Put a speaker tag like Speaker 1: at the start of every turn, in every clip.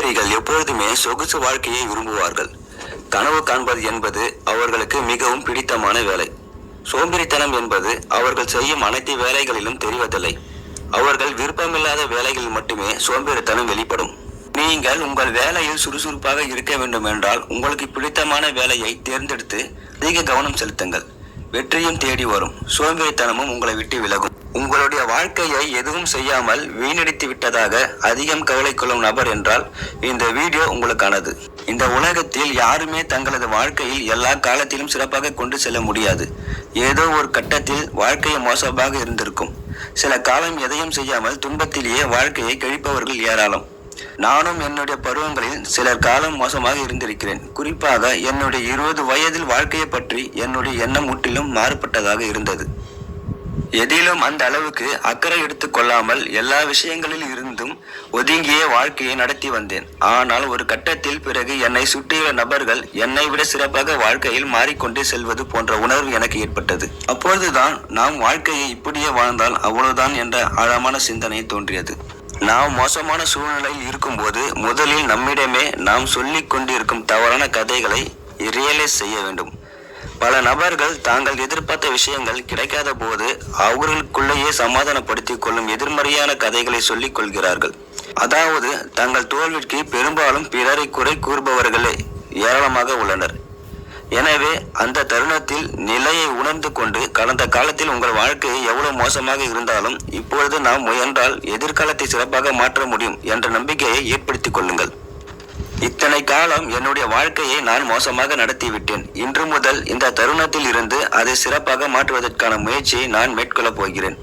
Speaker 1: சோம்பேறிகள் எப்பொழுதுமே சொகுசு வாழ்க்கையை விரும்புவார்கள். கனவு காண்பது என்பது அவர்களுக்கு மிகவும் பிடித்தமான வேலை. சோம்பேறித்தனம் என்பது அவர்கள் செய்யும் அனைத்து வேலைகளிலும் தெரிவதில்லை. அவர்கள் விருப்பமில்லாத வேலைகளில் மட்டுமே சோம்பேறித்தனம் வெளிப்படும். நீங்கள் உங்கள் வேலையில் சுறுசுறுப்பாக இருக்க வேண்டும் என்றால் உங்களுக்கு பிடித்தமான வேலையை தேர்ந்தெடுத்து அதிக கவனம் செலுத்துங்கள். வெற்றியும் தேடி வரும். சோம்பேறித்தனமும் உங்களை விட்டு விலகும். உங்களுடைய வாழ்க்கையை எதுவும் செய்யாமல் வீணடித்து விட்டதாக அதிகம் கவலை கொள்ளும் நபர் என்றால் இந்த வீடியோ உங்களுக்கானது. இந்த உலகத்தில் யாருமே தங்களது வாழ்க்கையில் எல்லா காலத்திலும் சிறப்பாக கொண்டு செல்ல முடியாது. ஏதோ ஒரு கட்டத்தில் வாழ்க்கை மோசமாக இருந்திருக்கும். சில காலம் எதையும் செய்யாமல் துன்பத்திலேயே வாழ்க்கையை கழிப்பவர்கள் ஏராளம். நானும் என்னுடைய பருவங்களில் சிலர் காலம் மோசமாக இருந்திருக்கிறேன். குறிப்பாக என்னுடைய 20 வயதில் வாழ்க்கையை பற்றி என்னுடைய எண்ணம் முற்றிலும் மாறுபட்டதாக இருந்தது. எதிலும் அந்த அளவுக்கு அக்கறை எடுத்துக் கொள்ளாமல் எல்லா விஷயங்களில் இருந்தும் ஒதுங்கிய வாழ்க்கையை நடத்தி வந்தேன். ஆனால் ஒரு கட்டத்தில் பிறகு என்னை சுற்றியுள்ள நபர்கள் என்னை விட சிறப்பாக வாழ்க்கையில் மாறிக்கொண்டே செல்வது போன்ற உணர்வு எனக்கு ஏற்பட்டது. அப்பொழுதுதான் நாம் வாழ்க்கையை இப்படியே வாழ்ந்தால் அவ்வளவுதான் என்ற ஆழமான சிந்தனை தோன்றியது. நாம் மோசமான சூழ்நிலையில் இருக்கும்போது முதலில் நம்மிடமே நாம் சொல்லிக் கொண்டிருக்கும் தவறான கதைகளை ரியலைஸ் செய்ய வேண்டும். பல நபர்கள் தாங்கள் எதிர்பார்த்த விஷயங்கள் கிடைக்காத போது அவர்களுக்குள்ளேயே சமாதானப்படுத்திக் கொள்ளும் எதிர்மறையான கதைகளை சொல்லிக் கொள்கிறார்கள். அதாவது தங்கள் தோல்விக்கு பெரும்பாலும் பிறரை குறை கூறுபவர்களே ஏராளமாக உள்ளனர். எனவே அந்த தருணத்தில் நிலையை உணர்ந்து கொண்டு கடந்த காலத்தில் உங்கள் வாழ்க்கை எவ்வளவு மோசமாக இருந்தாலும் இப்பொழுது நாம் முயன்றால் எதிர்காலத்தை சிறப்பாக மாற்ற முடியும் என்ற நம்பிக்கையை ஏற்படுத்திக் கொள்ளுங்கள். இத்தனை காலம் என்னுடைய வாழ்க்கையை நான் மோசமாக நடத்திவிட்டேன். இன்று முதல் இந்த தருணத்தில் இருந்து அதை சிறப்பாக மாற்றுவதற்கான முயற்சியை நான் மேற்கொள்ளப் போகிறேன்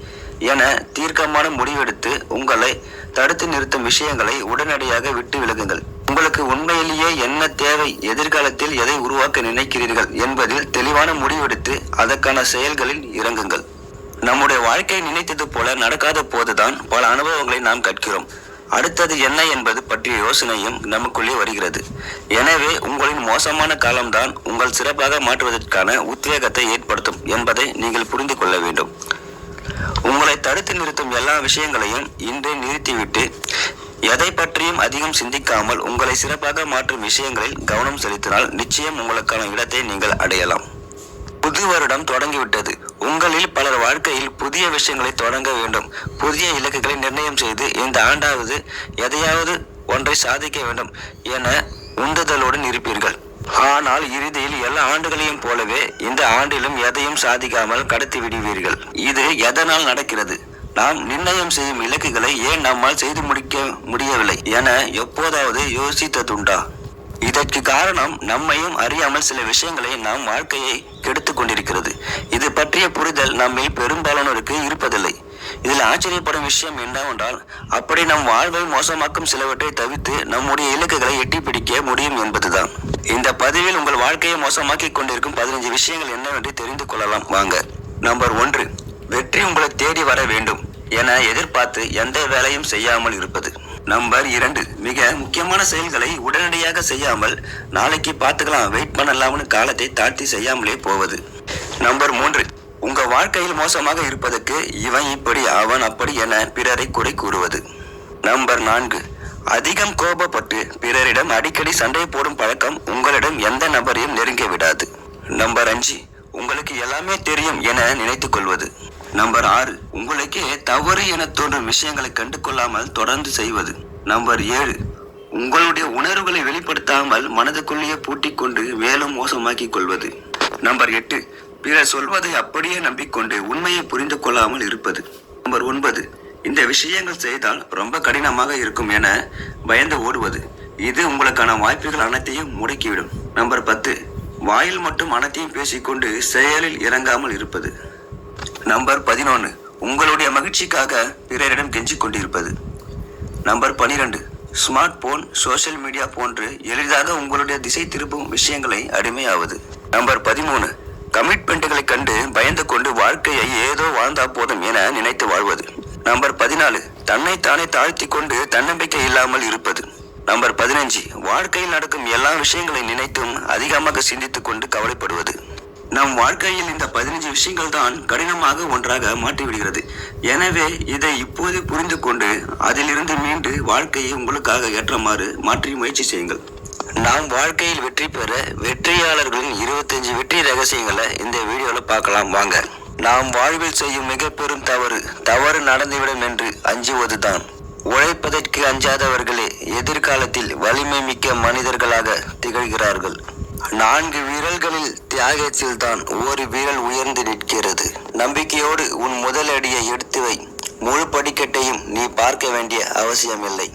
Speaker 1: என தீர்க்கமான முடிவெடுத்து உங்களை தடுத்து நிறுத்தும் விஷயங்களை உடனடியாக விட்டு விலகுங்கள். உங்களுக்கு உண்மையிலேயே என்ன தேவை, எதிர்காலத்தில் எதை உருவாக்க நினைக்கிறீர்கள் என்பதில் தெளிவான முடிவெடுத்து அதற்கான செயல்களில் இறங்குங்கள். நம்முடைய வாழ்க்கை நினைத்தது போல நடக்காத போதுதான் பல அனுபவங்களை நாம் கற்கிறோம். அடுத்தது என்ன என்பது பற்றிய யோசனையும் நமக்குள்ளே வருகிறது. எனவே உங்களின் மோசமான காலம்தான் உங்கள் சிறப்பாக மாற்றுவதற்கான உத்வேகத்தை ஏற்படுத்தும் என்பதை நீங்கள் புரிந்து கொள்ள வேண்டும். உங்களை தடுத்து நிறுத்தும் எல்லா விஷயங்களையும் இன்றே நிறுத்திவிட்டு எதை பற்றியும் அதிகம் சிந்திக்காமல் உங்களை சிறப்பாக மாற்றும் விஷயங்களில் கவனம் செலுத்தினால் நிச்சயம் உங்களுக்கான இடத்தை நீங்கள் அடையலாம். புது வருடம் தொடங்கிவிட்டது. உங்களில் பலர் வாழ்க்கையில் புதிய விஷயங்களை தொடங்க வேண்டும், புதிய இலக்குகளை நிர்ணயம் செய்து இந்த ஆண்டாவது எதையாவது ஒன்றை சாதிக்க வேண்டும் என உந்துதலுடன் இருப்பீர்கள். ஆனால் இறுதியில் எல்லா ஆண்டுகளையும் போலவே இந்த ஆண்டிலும் எதையும் சாதிக்காமல் கடத்தி விடுவீர்கள். இது எதனால் நடக்கிறது? நாம் நிர்ணயம் செய்யும் இலக்குகளை ஏன் நம்மால் செய்து முடிக்க முடியவில்லை என எப்போதாவது யோசித்ததுண்டா? இதற்கு காரணம் நம்மையும் அறியாமல் சில விஷயங்களை நாம் வாழ்க்கையை கெடுத்து கொண்டிருக்கிறது. இது பற்றிய புரிதல் நம்மில் பெரும்பாலானோருக்கு இருப்பதில்லை. இதில் ஆச்சரியப்படும் விஷயம் என்னவென்றால் அப்படி நம் வாழ்வை மோசமாக்கும் சிலவற்றை தவிர்த்து நம்முடைய இலக்குகளை எட்டி பிடிக்க முடியும் என்பதுதான். இந்த பதிவில் உங்கள் வாழ்க்கையை மோசமாக்கி கொண்டிருக்கும் 15 விஷயங்கள் என்னவென்று தெரிந்து கொள்ளலாம் வாங்க. நம்பர் 1, வெற்றி உங்களை தேடி வர வேண்டும் என எதிர்பார்த்து எந்த வேலையும் செய்யாமல் இருப்பது. நம்பர் 2, மிக முக்கியமான செயல்களை உடனடியாக செய்யாமல் நாளைக்கு பார்த்துக்கலாம் வெயிட் பண்ணலாம்னு காலத்தை தாழ்த்தி செய்யாமலே போவது. நம்பர் 3, உங்க வாழ்க்கையில் மோசமாக இருப்பதற்கு இவன் இப்படி அவன் அப்படி என பிறரை குறை கூறுவது. நம்பர் 4, அதிகம் கோபப்பட்டு பிறரிடம் அடிக்கடி சண்டை போடும் பழக்கம் உங்களிடம் எந்த நபரையும் நெருங்க விடாது. நம்பர் 5, உங்களுக்கு எல்லாமே தெரியும் என நினைத்துக் கொள்வது. நம்பர் 6, உங்களுக்கே தவறு என தோன்றும் விஷயங்களை கண்டு கொள்ளாமல் தொடர்ந்து செய்வது. நம்பர் 7, உங்களுடைய உணர்வுகளை வெளிப்படுத்தாமல் மனதுக்குள்ளேயே பூட்டிக் கொண்டு மேலும் மோசமாக்கி கொள்வது. நம்பர் 8, பிறர் சொல்வதை அப்படியே நம்பிக்கொண்டு உண்மையை புரிந்து கொள்ளாமல் இருப்பது. நம்பர் 9, இந்த விஷயங்கள் செய்தால் ரொம்ப கடினமாக இருக்கும் என பயந்து ஓடுவது. இது உங்களுக்கான வாய்ப்புகள் அனைத்தையும் முடக்கிவிடும். நம்பர் 10, வாயில் மட்டும் அனைத்தையும் பேசிக்கொண்டு செயலில் இறங்காமல் இருப்பது. நம்பர் 11, உங்களுடைய மகிழ்ச்சிக்காக பிறரிடம் கெஞ்சிக் கொண்டிருப்பது. Number 12, smart phone, social media போன்று எளிதாக உங்களுடைய திசை திருப்பும் விஷயங்களை அடிமையாவது. நம்பர் 13, கமிட்மெண்ட்டுகளை கண்டு பயந்து கொண்டு வாழ்க்கையை ஏதோ வாழ்ந்தா போதும் என நினைத்து வாழ்வது. நம்பர் 14, தன்னைத்தானே தாழ்த்தி கொண்டு தன்னம்பிக்கை இல்லாமல் இருப்பது. நம்பர் 15, வாழ்க்கையில் நடக்கும் எல்லா விஷயங்களை நினைத்தும் அதிகமாக சிந்தித்துக் கொண்டு கவலைப்படுவது. நம் வாழ்க்கையில் இந்த 15 விஷயங்கள் தான் கடினமாக ஒன்றாக மாற்றிவிடுகிறது. எனவே இதை இப்போது புரிந்து கொண்டு அதிலிருந்து மீண்டு வாழ்க்கையை உங்களுக்காக ஏற்றமாறு மாற்றி முயற்சி செய்யுங்கள். நாம் வாழ்க்கையில் வெற்றி பெற வெற்றியாளர்களின் 25 வெற்றி ரகசியங்களை இந்த வீடியோல பார்க்கலாம் வாங்க. நாம் வாழ்வில் செய்யும் மிக பெரும் தவறு நடந்துவிடும் என்று அஞ்சுவதுதான். உழைப்பதற்கு அஞ்சாதவர்களே எதிர்காலத்தில் வலிமை மிக்க மனிதர்களாக திகழ்கிறார்கள். 4 விரல்களில் தியாகத்தில் தான் ஒரு விரல் உயர்ந்து நிற்கிறது. நம்பிக்கையோடு உன் முதல் அடியை எடுத்து வை. முழு படிக்கட்டையும் நீ பார்க்க வேண்டிய அவசியமில்லை.